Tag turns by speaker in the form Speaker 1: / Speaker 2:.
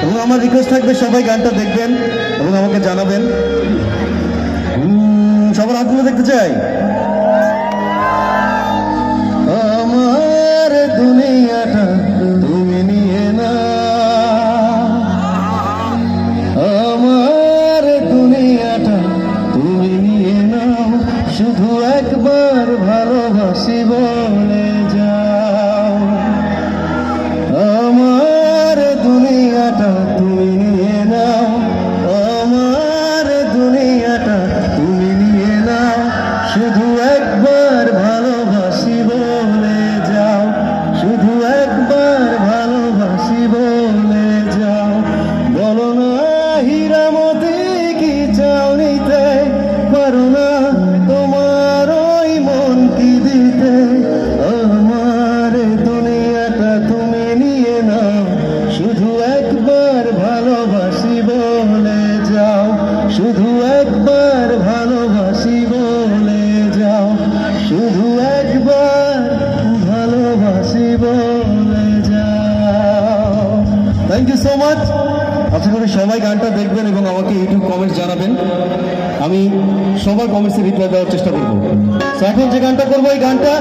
Speaker 1: এবং আমার রিকোয়েস্ট থাকবে সবাই গানটা দেখবেন এবং আমাকে জানাবেন। সবার হাতগুলো দেখতে চাই। আমার দুনিয়াটা তুমি নিয়ে না, আমার দুনিয়াটা তুমি নিয়ে নাও, শুধু একবার ভালোবাসি বলে যাও। আমার দুনিয়াটা তুমি নিয়ে নাও, আমার দুনিয়াটা তুমি নিয়ে নাও, শুধু একবার ভালোবাসি বলে যাও, শুধু একবার ভালোবাসি বলে যাও। বলো না হীরামতি কি চাও নিতে, পারো না তোমার ওই মন কি দিতে। আমার দুনিয়াটা তুমি নিয়ে নাও, শুধু একবার ভালোবাসি বলে যাও, শুধু একবার ভালোবাসি বলে যাও, শুধু একবার ভালোবাসি বলে যাও। Thank you so much. আশা করি সবাই গানটা দেখবেন এবং আমাকে ইউটিউব কমেন্টস জানাবেন। আমি সবার কমেন্টসে রিপ্লাই দেওয়ার চেষ্টা করবো। এখন যে গানটা করবো, এই গানটা